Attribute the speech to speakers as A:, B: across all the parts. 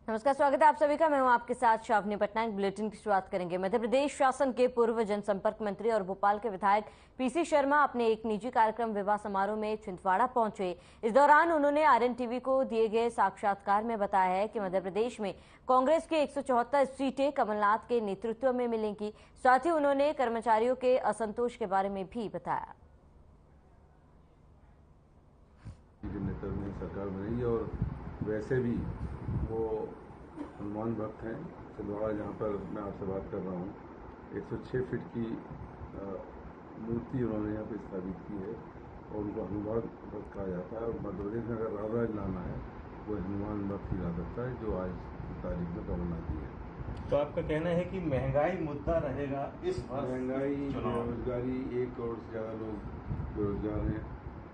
A: नमस्कार, स्वागत है आप सभी का। मैं हूं आपके साथ शावनी पटनायक। बुलेटिन की शुरुआत करेंगे। मध्य प्रदेश शासन के पूर्व जनसंपर्क मंत्री और भोपाल के विधायक पीसी शर्मा अपने एक निजी कार्यक्रम विवाह समारोह में छिंदवाड़ा पहुंचे। इस दौरान उन्होंने आरएन को दिए गए साक्षात्कार में बताया है कि मध्य प्रदेश में कांग्रेस की 174 सीटें कमलनाथ के नेतृत्व में मिलेंगी। साथ ही उन्होंने कर्मचारियों के असंतोष के बारे में भी बताया।
B: सरकार बनेगी और वैसे भी वो हनुमान भक्त हैं। छिंदवाड़ा जहाँ पर मैं आपसे बात कर रहा हूँ, 106 फीट की मूर्ति उन्होंने यहाँ पे स्थापित की है और उनको हनुमान भक्त कहा जाता है। और मध्य प्रदेश में अगर राज लाना है वो हनुमान भक्त ही ला सकता है, जो आज की तारीख में कमलनाथ जी है।
C: तो आपका कहना है कि महंगाई मुद्दा रहेगा इस वर्ष?
B: महंगाई, बेरोजगारी, 1 करोड़ से ज़्यादा लोग बेरोजगार हैं।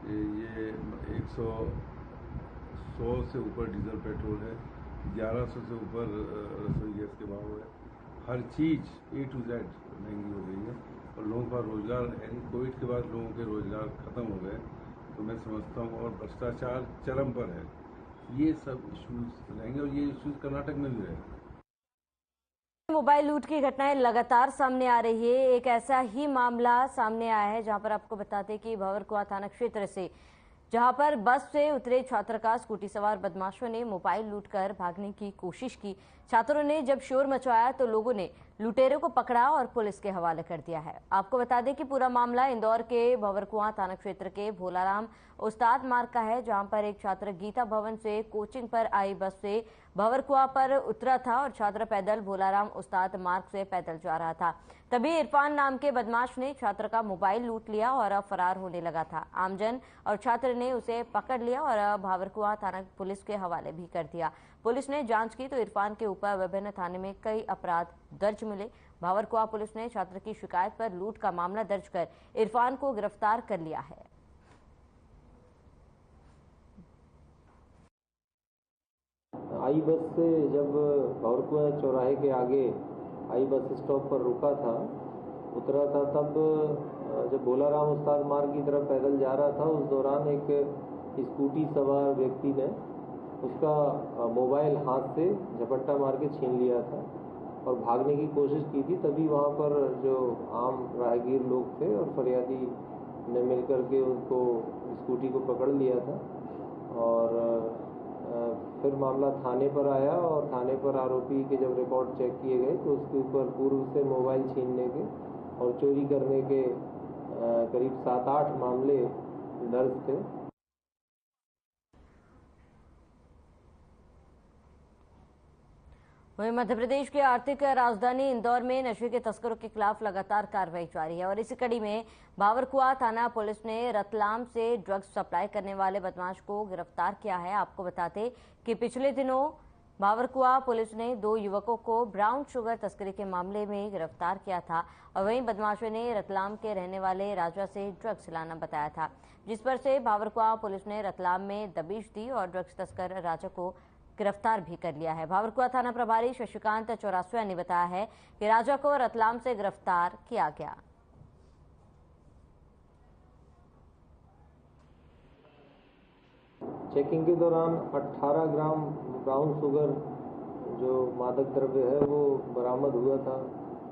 B: ये 100 से ऊपर डीजल पेट्रोल है, 1100 से ऊपर रसोई गैस के भाव है। हर चीज़ A to Z महंगी हो गई है और लोगों का रोजगार है। कोविड के बाद लोगों के रोजगार खत्म हो गए, तो मैं समझता हूँ, और भ्रष्टाचार चरम पर है। ये सब इश्यूज रहेंगे और ये इश्यूज कर्नाटक में भी रहेंगे।
A: मोबाइल लूट की घटनाएं लगातार सामने आ रही है। एक ऐसा ही मामला सामने आया है जहां पर आपको बताते कि भंवरकुआं थाना क्षेत्र से जहां पर बस से उतरे छात्र का स्कूटी सवार बदमाशों ने मोबाइल लूटकर भागने की कोशिश की। छात्रों ने जब शोर मचाया तो लोगों ने लुटेरों को पकड़ा और पुलिस के हवाले कर दिया है। आपको बता दें कि पूरा मामला इंदौर के भंवरकुआं थाना क्षेत्र के भोलाराम उस्ताद मार्ग का है, जहां पर एक छात्र गीता भवन से कोचिंग पर आई बस से भंवरकुआं पर उतरा था और छात्र पैदल भोलाराम उस्ताद मार्ग से पैदल जा रहा था। तभी इरफान नाम के बदमाश ने छात्र का मोबाइल लूट लिया और अब फरार होने लगा था। आमजन और छात्र ने उसे पकड़ लिया और भंवरकुआं थाना पुलिस के हवाले भी कर दिया। पुलिस ने जांच की तो इरफान के ऊपर विभिन्न थाने में कई अपराध दर्ज मिले। भंवरकुआं पुलिस ने छात्र की शिकायत पर लूट का मामला दर्ज कर इरफान को गिरफ्तार कर लिया है।
D: आई बस से जब भंवरकुआं चौराहे के आगे आई बस स्टॉप पर रुका था, उतरा था, तब जब भोलाराम उस्ताद मार्ग की तरफ पैदल जा रहा था, उस दौरान एक स्कूटी सवार व्यक्ति ने उसका मोबाइल हाथ से झपट्टा मार के छीन लिया था और भागने की कोशिश की थी। तभी वहाँ पर जो आम राहगीर लोग थे और फरियादी ने मिलकर के उनको स्कूटी को पकड़ लिया था और फिर मामला थाने पर आया और थाने पर आरोपी के जब रिकॉर्ड चेक किए गए तो उसके ऊपर पूर्व से मोबाइल छीनने के और चोरी करने के करीब 7-8 मामले दर्ज थे।
A: वहीं मध्य प्रदेश की आर्थिक राजधानी इंदौर में नशे के तस्करों के खिलाफ लगातार कार्रवाई जारी है और इसी कड़ी में भंवरकुआं थाना पुलिस ने रतलाम से ड्रग्स सप्लाई करने वाले बदमाश को गिरफ्तार किया है। आपको बताते कि पिछले दिनों भंवरकुआं पुलिस ने 2 युवकों को ब्राउन शुगर तस्करी के मामले में गिरफ्तार किया था और वहीं बदमाशों ने रतलाम के रहने वाले राजा से ड्रग्स लाना बताया था, जिस पर से भंवरकुआं पुलिस ने रतलाम में दबिश दी और ड्रग्स तस्कर राजा को गिरफ्तार भी कर लिया है। भंवरकुआं थाना प्रभारी शशिकांत चौरासिया ने बताया है कि राजा को रतलाम से गिरफ्तार किया गया।
D: चेकिंग के दौरान 18 ग्राम ब्राउन शुगर जो मादक द्रव्य है वो बरामद हुआ था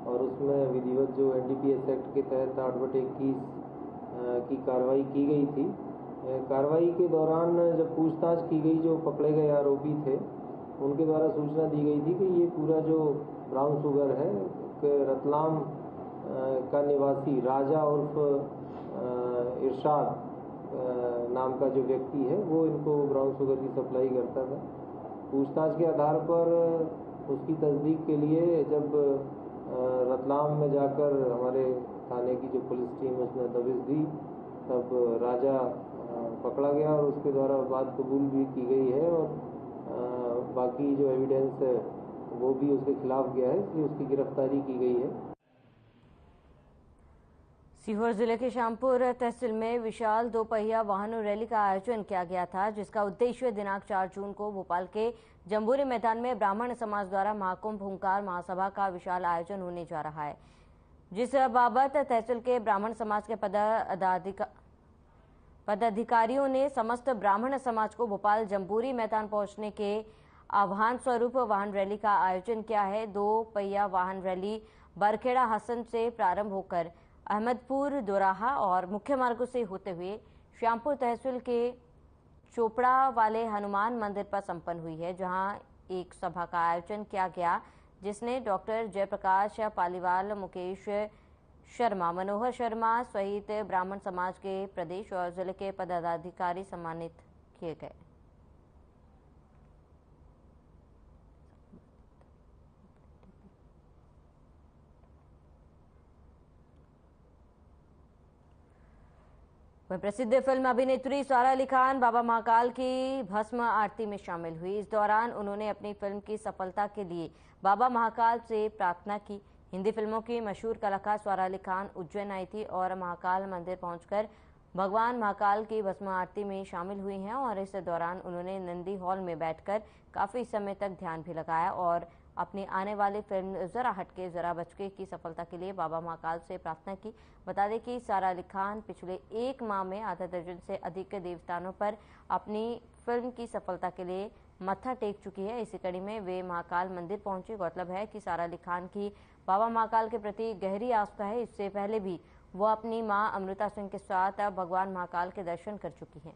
D: और उसमें विधिवत जो NDPS एक्ट के तहत 8/21 की कार्रवाई की गई थी। कार्रवाई के दौरान जब पूछताछ की गई, जो पकड़े गए आरोपी थे उनके द्वारा सूचना दी गई थी कि ये पूरा जो ब्राउन शुगर है रतलाम का निवासी राजा उर्फ इरशाद नाम का जो व्यक्ति है वो इनको ब्राउन शुगर की सप्लाई करता था। पूछताछ के आधार पर उसकी तस्दीक के लिए जब रतलाम में जाकर हमारे थाने की जो पुलिस टीम उसने दबिश दी, तब राजा पकड़ा गया और उसके द्वारा बात कबूल भी की गई है और बाकी जो एविडेंस है वो भी उसके खिलाफ गया है, इसलिए उसकी गिरफ्तारी की गई है।
A: सीहोर जिले के श्यामपुर तहसील में विशाल 2 पहिया वाहनों रैली का आयोजन किया गया था, जिसका उद्देश्य दिनांक 4 जून को भोपाल के जम्बूरी मैदान में ब्राह्मण समाज द्वारा महाकुंभ हुंकार महासभा का विशाल आयोजन होने जा रहा है, जिस बाबत तहसील के ब्राह्मण समाज के पदाधिकारियों ने समस्त ब्राह्मण समाज को भोपाल जम्बूरी मैदान पहुंचने के आह्वान स्वरूप वाहन रैली का आयोजन किया है। 2 पहिया वाहन रैली बरखेड़ा हसन से प्रारंभ होकर अहमदपुर दोराहा और मुख्य मार्गों से होते हुए श्यामपुर तहसील के चोपड़ा वाले हनुमान मंदिर पर संपन्न हुई है, जहां एक सभा का आयोजन किया गया, जिसने डॉक्टर जयप्रकाश पालीवाल, मुकेश शर्मा, मनोहर शर्मा सहित ब्राह्मण समाज के प्रदेश और जिले के पदाधिकारी सम्मानित किए गए। वहीं प्रसिद्ध फिल्म अभिनेत्री सारा अली खान बाबा महाकाल की भस्म आरती में शामिल हुई। इस दौरान उन्होंने अपनी फिल्म की सफलता के लिए बाबा महाकाल से प्रार्थना की। हिंदी फिल्मों की मशहूर कलाकार सारा अली खान उज्जैन आई थी और महाकाल मंदिर पहुंचकर भगवान महाकाल की भस्म आरती में शामिल हुई हैं और इस दौरान उन्होंने नंदी हॉल में बैठकर काफी समय तक ध्यान भी लगाया और अपनी आने वाली फिल्म जरा हटके जरा बचके की सफलता के लिए बाबा महाकाल से प्रार्थना की। बता दें कि सारा अली खान पिछले 1 माह में आधा दर्जन से अधिक देवस्थानों पर अपनी फिल्म की सफलता के लिए मत्था टेक चुकी है। इसी कड़ी में वे महाकाल मंदिर पहुंची। गौरतलब है कि सारा अली खान की बाबा महाकाल के प्रति गहरी आस्था है। इससे पहले भी वो अपनी मां अमृता सिंह के साथ भगवान महाकाल के दर्शन कर चुकी हैं।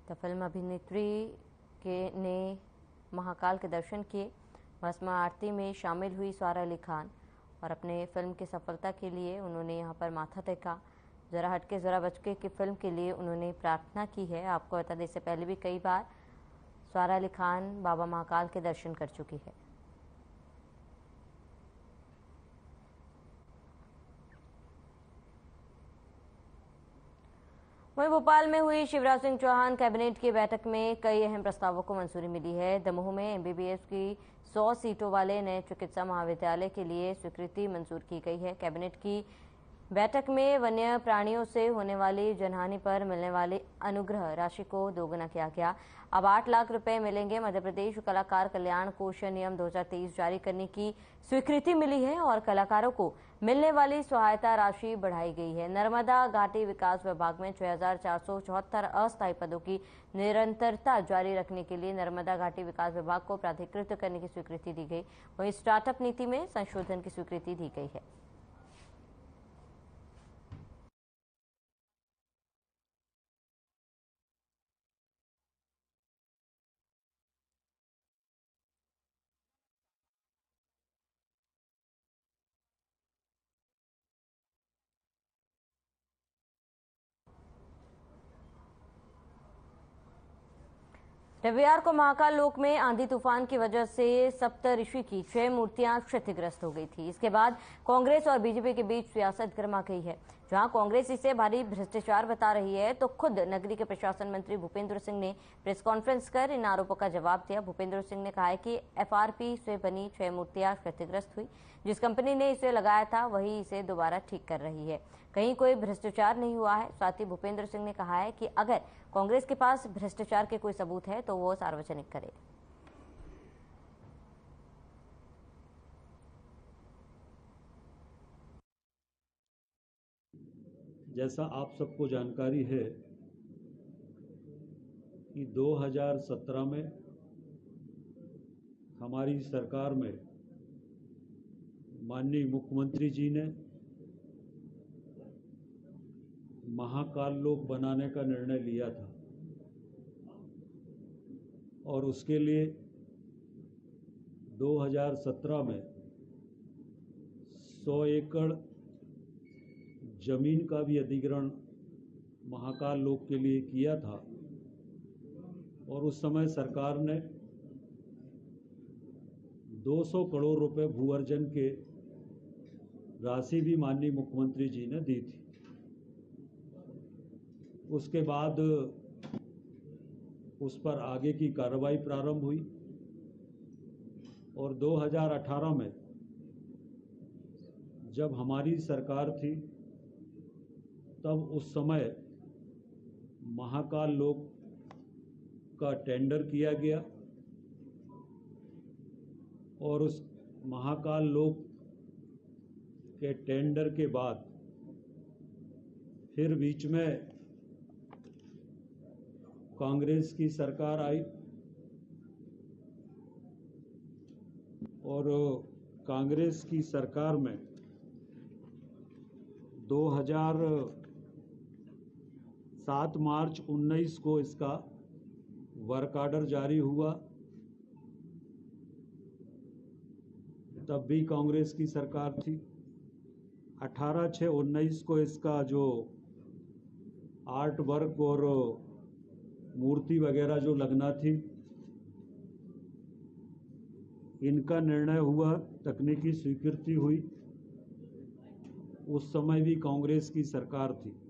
A: तो फिल्म अभिनेत्री ने महाकाल के दर्शन किए। भस्म आरती में शामिल हुई सारा अली खान और अपने फिल्म की सफलता के लिए उन्होंने यहां पर माथा टेका। जरा हटके जरा बचके की फिल्म के लिए उन्होंने प्रार्थना की है। आपको बता दें, इससे पहले भी कई बार सारा अली खान बाबा महाकाल के दर्शन कर चुकी है। वहीं भोपाल में हुई शिवराज सिंह चौहान कैबिनेट की बैठक में कई अहम प्रस्तावों को मंजूरी मिली है। दमोह में एमबीबीएस की 100 सीटों वाले नए चिकित्सा महाविद्यालय के लिए स्वीकृति मंजूर की गई है। कैबिनेट की बैठक में वन्य प्राणियों से होने वाली जनहानि पर मिलने वाली अनुग्रह राशि को दोगुना किया गया। अब 8 लाख रुपए मिलेंगे। मध्य प्रदेश कलाकार कल्याण कोष नियम 2023 जारी करने की स्वीकृति मिली है और कलाकारों को मिलने वाली सहायता राशि बढ़ाई गई है। नर्मदा घाटी विकास विभाग में 6474 अस्थायी पदों की निरंतरता जारी रखने के लिए नर्मदा घाटी विकास विभाग को प्राधिकृत करने की स्वीकृति दी गई। वहीं स्टार्टअप नीति में संशोधन की स्वीकृति दी गई है। रविवार को महाकाल लोक में आंधी तूफान की वजह से सप्तऋषि की 6 मूर्तियां क्षतिग्रस्त हो गई थी। इसके बाद कांग्रेस और बीजेपी के बीच सियासत गर्मा गई है। जहां कांग्रेस इसे भारी भ्रष्टाचार बता रही है, तो खुद नगरी के प्रशासन मंत्री भूपेंद्र सिंह ने प्रेस कॉन्फ्रेंस कर इन आरोपों का जवाब दिया। भूपेंद्र सिंह ने कहा है कि एफआरपी से बनी 6 मूर्तियां क्षतिग्रस्त हुई। जिस कंपनी ने इसे लगाया था वही इसे दोबारा ठीक कर रही है। कहीं कोई भ्रष्टाचार नहीं हुआ है। साथ ही भूपेंद्र सिंह ने कहा है कि अगर कांग्रेस के पास भ्रष्टाचार के कोई सबूत है तो वो सार्वजनिक करे।
E: जैसा आप सबको जानकारी है कि 2017 में हमारी सरकार में माननीय मुख्यमंत्री जी ने महाकाल लोक बनाने का निर्णय लिया था और उसके लिए 2017 में 100 एकड़ जमीन का भी अधिग्रहण महाकाल लोक के लिए किया था और उस समय सरकार ने 200 करोड़ रुपए भू अर्जन के राशि भी माननीय मुख्यमंत्री जी ने दी थी। उसके बाद उस पर आगे की कार्रवाई प्रारंभ हुई और 2018 में जब हमारी सरकार थी तब उस समय महाकाल लोक का टेंडर किया गया और उस महाकाल लोक के टेंडर के बाद फिर बीच में कांग्रेस की सरकार आई और कांग्रेस की सरकार में 7 मार्च 19 को इसका वर्क ऑर्डर जारी हुआ। तब भी कांग्रेस की सरकार थी। 18/6/19 को इसका जो आर्ट वर्क और मूर्ति वगैरह जो लगना थी, इनका निर्णय हुआ, तकनीकी स्वीकृति हुई। उस समय भी कांग्रेस की सरकार थी।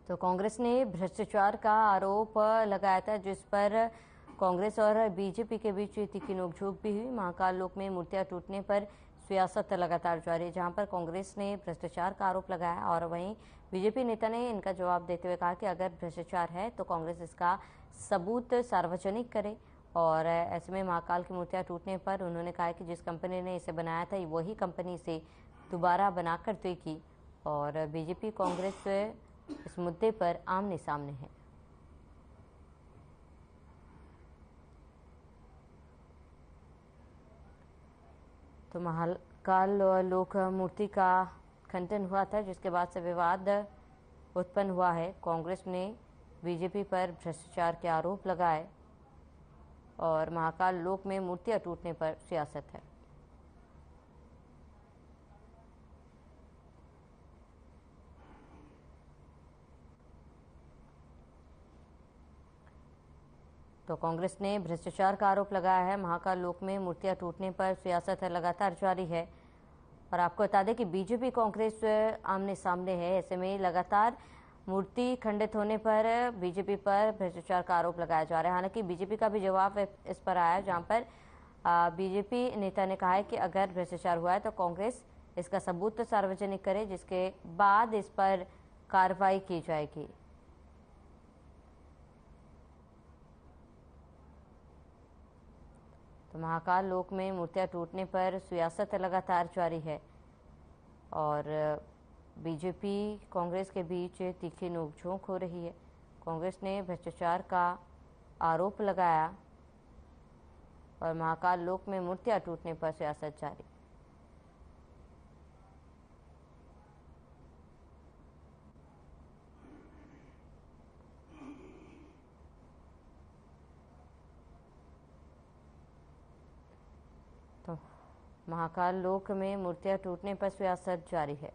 A: तो कांग्रेस ने भ्रष्टाचार का आरोप लगाया था, जिस पर कांग्रेस और बीजेपी के बीच तीखी नोकझोंक भी हुई। महाकाल लोक में मूर्तियां टूटने पर सियासत लगातार जारी है, जहां पर कांग्रेस ने भ्रष्टाचार का आरोप लगाया और वहीं बीजेपी नेता ने इनका जवाब देते हुए कहा कि अगर भ्रष्टाचार है तो कांग्रेस इसका सबूत सार्वजनिक करे। और ऐसे में महाकाल की मूर्तियां टूटने पर उन्होंने कहा कि जिस कंपनी ने इसे बनाया था वही कंपनी इसे दोबारा बनाकर देगी। और बीजेपी कांग्रेस इस मुद्दे पर आमने सामने है। तो महाकाल लोक मूर्ति का खंडन हुआ था, जिसके बाद से विवाद उत्पन्न हुआ है। कांग्रेस ने बीजेपी पर भ्रष्टाचार के आरोप लगाए और महाकाल लोक में मूर्तियां टूटने पर सियासत है। तो कांग्रेस ने भ्रष्टाचार का आरोप लगाया है। महाकाल लोक में मूर्तियां टूटने पर सियासत है लगातार जारी है। और आपको बता दें कि बीजेपी कांग्रेस आमने सामने है। ऐसे में लगातार मूर्ति खंडित होने पर बीजेपी पर भ्रष्टाचार का आरोप लगाया जा रहा है। हालांकि बीजेपी का भी जवाब इस पर आया, जहां पर बीजेपी नेता ने कहा है कि अगर भ्रष्टाचार हुआ है तो कांग्रेस इसका सबूत सार्वजनिक करे, जिसके बाद इस पर कार्रवाई की जाएगी। तो महाकाल लोक में मूर्तियां टूटने पर सियासत लगातार जारी है और बीजेपी कांग्रेस के बीच तीखी नोकझोंक हो रही है। कांग्रेस ने भ्रष्टाचार का आरोप लगाया और महाकाल लोक में मूर्तियां टूटने पर सियासत जारी। तो महाकाल लोक में मूर्तियां टूटने पर सियासत जारी है।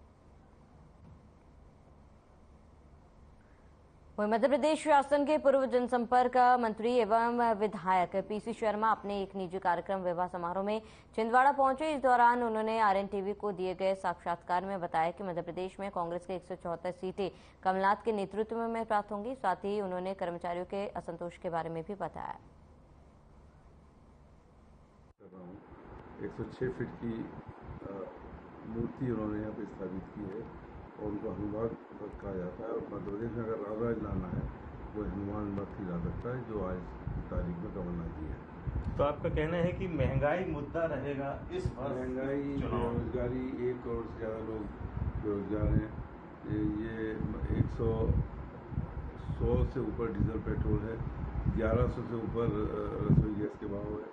A: वहीं मध्य प्रदेश शासन के पूर्व जनसंपर्क मंत्री एवं विधायक पीसी शर्मा अपने एक निजी कार्यक्रम विवाह समारोह में छिंदवाड़ा पहुंचे। इस दौरान उन्होंने आरएन को दिए गए साक्षात्कार में बताया कि मध्य प्रदेश में कांग्रेस के 174 सीटें कमलनाथ के नेतृत्व में प्राप्त होंगी। साथ ही उन्होंने कर्मचारियों के असंतोष के बारे में भी बताया।
B: 106 फीट की मूर्ति उन्होंने यहाँ पे स्थापित की है और उनको हनुमान भक्त कहा जाता है। और मध्य प्रदेश में अगर राज लाना है वो हनुमान भक्त ही ला सकता है, जो आज की तारीख में कमलनाथ जी है।
C: तो आपका कहना है कि महंगाई मुद्दा रहेगा इस वर्ष?
B: महंगाई, बेरोजगारी, 1 करोड़ से ज़्यादा लोग बेरोजगार हैं। ये 100 से ऊपर डीजल पेट्रोल है, 1100 से ऊपर रसोई गैस के भाव है।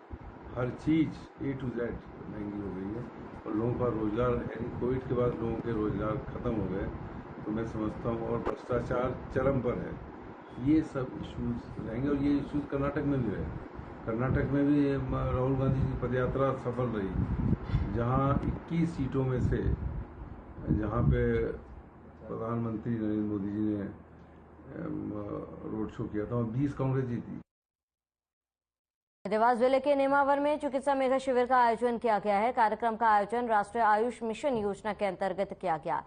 B: हर चीज़ A to Z महंगी हो गई है और लोगों का रोजगार है। कोविड के बाद लोगों के रोजगार खत्म हो गए, तो मैं समझता हूँ, और भ्रष्टाचार चरम पर है। ये सब इश्यूज रहेंगे और ये इश्यूज कर्नाटक में भी है। कर्नाटक में भी राहुल गांधी की पदयात्रा सफल रही, जहाँ 21 सीटों में से जहाँ पे प्रधानमंत्री नरेंद्र मोदी जी ने रोड शो किया था, 20 कांग्रेस जीती।
A: देवास जिले के नेमावर में चिकित्सा मेगा शिविर का आयोजन किया गया है। कार्यक्रम का आयोजन राष्ट्रीय आयुष मिशन योजना के अंतर्गत किया गया।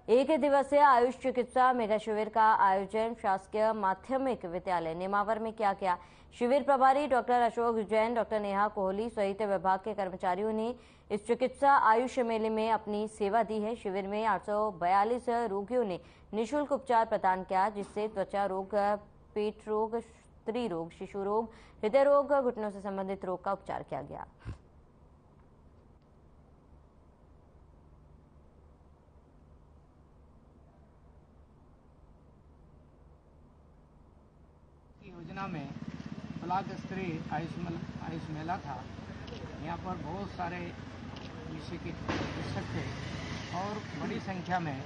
A: एक दिवसीय आयुष चिकित्सा मेगा शिविर का आयोजन शासकीय माध्यमिक विद्यालय नेमावर में किया गया। शिविर प्रभारी डॉक्टर अशोक जैन, डॉक्टर नेहा कोहली सहित विभाग के कर्मचारियों ने इस चिकित्सा आयुष मेले में अपनी सेवा दी है। शिविर में 842 रोगियों ने निःशुल्क उपचार प्रदान किया, जिससे त्वचा रोग, पेट रोग, स्त्री रोग, शिशु रोग, हृदय रोग, घुटनों से संबंधित रोग का उपचार किया गया।
F: योजना में ब्लॉक स्तरीय आयुष मेला था। यहाँ पर बहुत सारे विषय के चिकित्सक थे और बड़ी संख्या में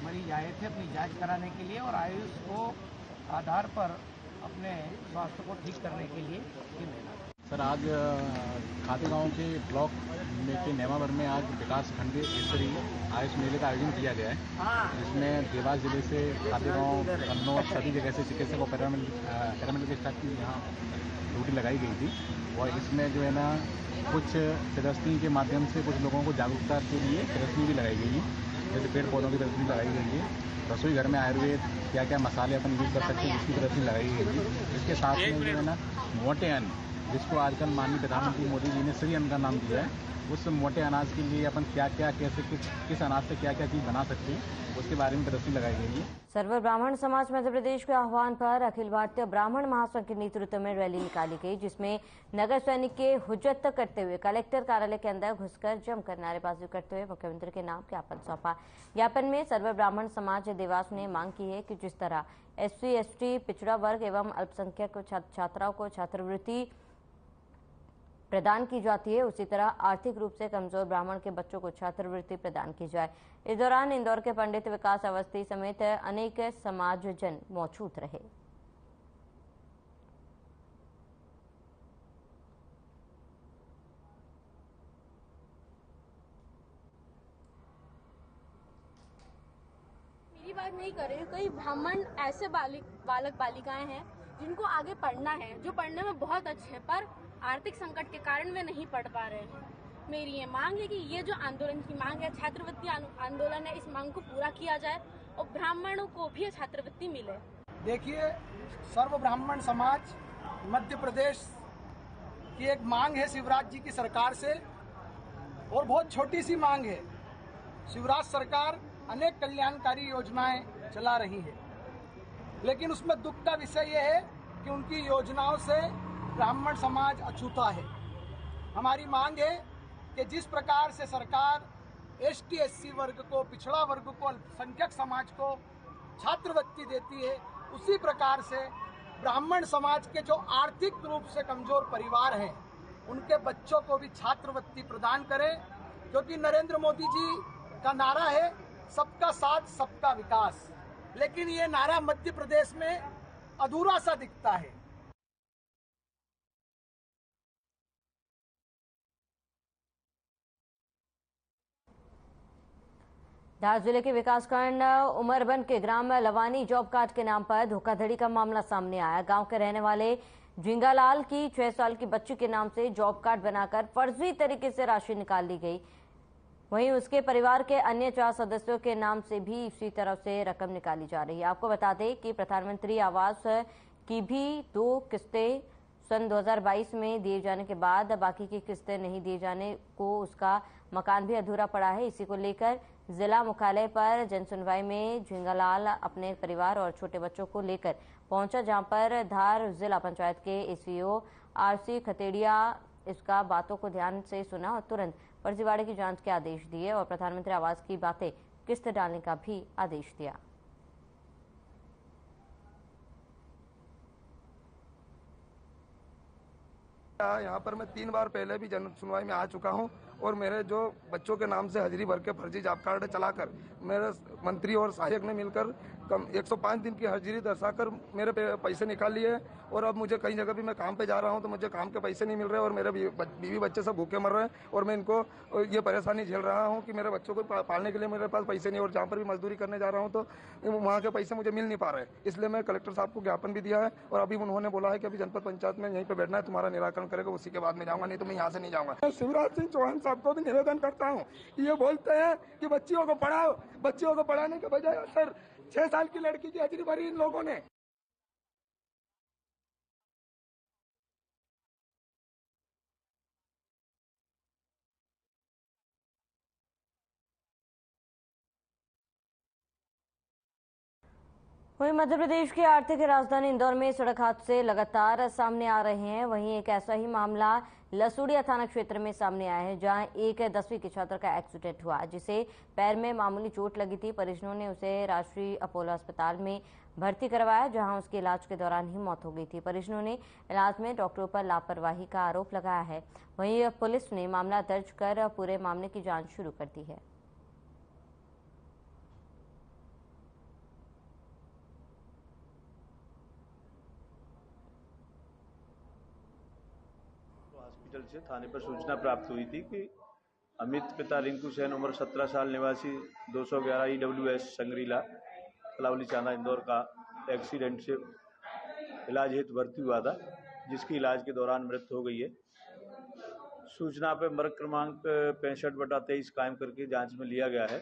F: मरीज आए थे अपनी जांच कराने के लिए और आयुष को आधार पर अपने स्वास्थ्य को ठीक करने के लिए ये मेला।
G: सर, आज खातेगांव के ब्लॉक में के नेमावर में आज विकास खंड स्तरीय आयुष मेले का आयोजन किया गया है, जिसमें देवास जिले से खातेगांव, कन्नौज सभी जगह से चिकित्सक और पैरामेडिकल स्टाफ की यहाँ ड्यूटी लगाई गई थी। और इसमें जो है ना कुछ प्रदर्शनी के माध्यम से कुछ लोगों को जागरूकता के लिए प्रदर्शनी भी लगाई गई है, जैसे पेड़ पौधों की प्रदर्शनी लगाई गई है, रसोई घर में आयुर्वेद क्या क्या मसाले अपन यूज कर सकते हैं इसकी प्रदर्शनी लगाई गई है। इसके साथ में जो है ना मोटे अन्न, जिसको आजकल माननीय प्रधानमंत्री मोदी जी ने श्री अन्न का नाम दिया है, उस मोटे अनाज के लिए अपन क्या क्या कैसे किस अनाज से क्या क्या चीज़ बना सकते हैं उसके बारे में प्रदर्शनी लगाई गई है।
A: सर्व ब्राह्मण समाज मध्य प्रदेश के आह्वान पर अखिल भारतीय ब्राह्मण महासंघ के नेतृत्व में रैली निकाली गई, जिसमें नगर सैनिक के हुज्जत करते हुए कलेक्टर कार्यालय के अंदर घुसकर जमकर नारेबाजी करते हुए मुख्यमंत्री के नाम ज्ञापन सौंपा। ज्ञापन में सर्व ब्राह्मण समाज देवास ने मांग की है कि जिस तरह SC, ST, पिछड़ा वर्ग एवं अल्पसंख्यक छात्राओं को छात्रवृत्ति प्रदान की जाती है, उसी तरह आर्थिक रूप से कमजोर ब्राह्मण के बच्चों को छात्रवृत्ति प्रदान की जाए। इस दौरान इंदौर के पंडित विकास अवस्थी समेत अनेक समाजजन मौजूद रहे।
H: मेरी बात नहीं कर रही हूँ, कई ब्राह्मण ऐसे बालक बालिकाएं हैं जिनको आगे पढ़ना है, जो पढ़ने में बहुत अच्छे हैं, पर आर्थिक संकट के कारण वे नहीं पढ़ पा रहे हैं। मेरी ये मांग है कि ये जो आंदोलन की मांग है, छात्रवृत्ति आंदोलन है, इस मांग को पूरा किया जाए और ब्राह्मणों को भी छात्रवृत्ति मिले।
I: देखिए, सर्व ब्राह्मण समाज मध्य प्रदेश की एक मांग है शिवराज जी की सरकार से, और बहुत छोटी सी मांग है। शिवराज सरकार अनेक कल्याणकारी योजनाएं चला रही है, लेकिन उसमें दुख का विषय यह है कि उनकी योजनाओं से ब्राह्मण समाज अछूता है। हमारी मांग है कि जिस प्रकार से सरकार ST, SC वर्ग को, पिछड़ा वर्ग को, अल्पसंख्यक समाज को छात्रवृत्ति देती है, उसी प्रकार से ब्राह्मण समाज के जो आर्थिक रूप से कमजोर परिवार हैं, उनके बच्चों को भी छात्रवृत्ति प्रदान करें, क्योंकि नरेंद्र मोदी जी का नारा है सबका साथ सबका विकास, लेकिन ये नारा मध्य प्रदेश में अधूरा सा दिखता है।
A: धार जिले के विकासखंड उमरबन के ग्राम लवानी जॉब कार्ड के नाम पर धोखाधड़ी का मामला सामने आया। गांव के रहने वाले झिंगालाल की 6 साल की बच्ची के नाम से जॉब कार्ड बनाकर फर्जी तरीके से राशि निकाल ली गई। वहीं उसके परिवार के अन्य 4 सदस्यों के नाम से भी इसी तरह से रकम निकाली जा रही है। आपको बता दें कि प्रधानमंत्री आवास की भी 2 किस्तें सन 2022 में दिए जाने के बाद बाकी की किस्तें नहीं दिए जाने को उसका मकान भी अधूरा पड़ा है। इसी को लेकर जिला मुख्यालय पर जनसुनवाई में झिंगालाल अपने परिवार और छोटे बच्चों को लेकर पहुंचा, जहां पर धार जिला पंचायत के SCO RC खतेड़िया इसका बातों को ध्यान से सुना और तुरंत फर्जीवाड़े की जांच के आदेश दिए और प्रधानमंत्री आवास की बातें किस्त डालने का भी आदेश दिया।
J: यहाँ पर मैं 3 बार पहले भी जन सुनवाई में आ चुका हूँ और मेरे जो बच्चों के नाम से हाजिरी भर के फर्जी जॉब कार्ड चलाकर मेरे मंत्री और सहायक ने मिलकर 105 दिन की हाजिरी दर्शाकर मेरे पैसे निकाल लिए। और अब मुझे कई जगह भी मैं काम पे जा रहा हूं तो मुझे काम के पैसे नहीं मिल रहे और मेरे बीवी बच्चे सब भूखे मर रहे हैं और मैं इनको ये परेशानी झेल रहा हूं कि मेरे बच्चों को पालने के लिए मेरे पास पैसे नहीं और जहां पर भी मजदूरी करने जा रहा हूं तो वहां के पैसे मुझे मिल नहीं पा रहे। इसलिए मैं कलेक्टर साहब को ज्ञापन भी दिया है और अभी उन्होंने बोला है कि अभी जनपद पंचायत में यहीं पे बैठना है, तुम्हारा निराकरण करेगा, उसी के बाद में जाऊंगा, नहीं तो मैं यहाँ से नहीं जाऊंगा। शिवराज सिंह चौहान साहब को भी निवेदन करता हूँ, ये बोलते हैं कि बच्चियों को पढ़ाओ, बच्चियों को पढ़ाने के बजाय सर 6 साल की लड़की की हाजिरी भरी इन लोगों ने।
A: वहीं मध्य प्रदेश की आर्थिक राजधानी इंदौर में सड़क हादसे लगातार सामने आ रहे हैं। वहीं एक ऐसा ही मामला लसूड़िया थाना क्षेत्र में सामने आया है, जहां एक 10वीं के छात्र का एक्सीडेंट हुआ, जिसे पैर में मामूली चोट लगी थी। परिजनों ने उसे राष्ट्रीय अपोलो अस्पताल में भर्ती करवाया, जहां उसके इलाज के दौरान ही मौत हो गई थी। परिजनों ने इलाज में डॉक्टरों पर लापरवाही का आरोप लगाया है। वहीं पुलिस ने मामला दर्ज कर पूरे मामले की जाँच शुरू कर दी है।
K: हॉस्पिटल से थाने पर सूचना प्राप्त हुई थी कि अमित पिता रिंकू सेन उम्र 17 साल निवासी 211 EWS संग्रीला कलावली चांदा इंदौर का एक्सीडेंट से इलाज हेतु भर्ती हुआ था, जिसकी इलाज के दौरान मृत्यु हो गई है। सूचना पर मृत क्रमांक 65/23 कायम करके जांच में लिया गया है।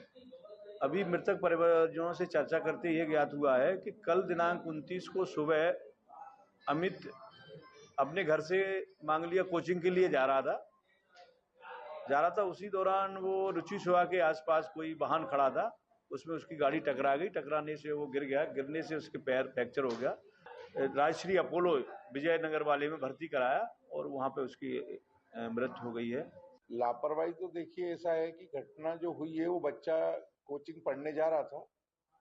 K: अभी मृतक परिवारजनों से चर्चा करते यह ज्ञात हुआ है कि कल दिनांक 29 को सुबह अमित अपने घर से मांगलिया कोचिंग के लिए जा रहा था। उसी दौरान वो रुचि सुहा के आसपास कोई वाहन खड़ा था, उसमें उसकी गाड़ी टकरा गई। टकराने से वो गिर गया, गिरने से उसके पैर फ्रैक्चर हो गया। राजश्री अपोलो विजयनगर वाले में भर्ती कराया और वहाँ पे उसकी मृत्यु हो गई है।
L: लापरवाही तो देखिए ऐसा है कि घटना जो हुई है वो बच्चा कोचिंग पढ़ने जा रहा था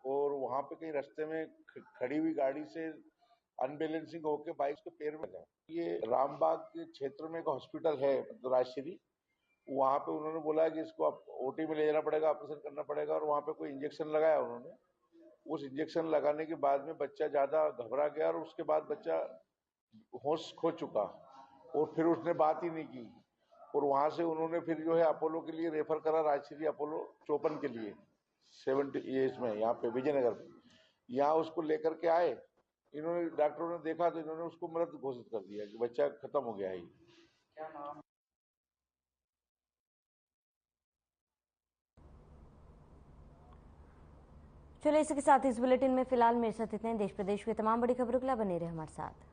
L: और वहाँ पे कहीं रास्ते में खड़ी हुई गाड़ी से अनबैलेंसिंग होकर बाइक के पैर में लगा। ये रामबाग के क्षेत्र में एक हॉस्पिटल है राजश्री, वहाँ पे उन्होंने बोला कि इसको आप ओटी में ले जाना पड़ेगा, ऑपरेशन करना पड़ेगा और वहाँ पे कोई इंजेक्शन लगाया उन्होंने। उस इंजेक्शन लगाने के बाद में बच्चा ज्यादा घबरा गया और उसके बाद बच्चा होश खो चुका और फिर उसने बात ही नहीं की और वहां से उन्होंने फिर जो है अपोलो के लिए रेफर करा, राजश्री अपोलो 54 के लिए 70 ईयर्स में यहाँ पे विजयनगर में। यहाँ उसको लेकर के आए, इन्होंने डॉक्टरों ने देखा तो इन्होंने उसको मृत घोषित कर दिया कि बच्चा खत्म हो गया है। क्या नाम?
A: चलिए इसी के साथ इस बुलेटिन में फिलहाल मेरे साथ इतने। देश प्रदेश की तमाम बड़ी खबरों के लिए बने रहे हमारे साथ।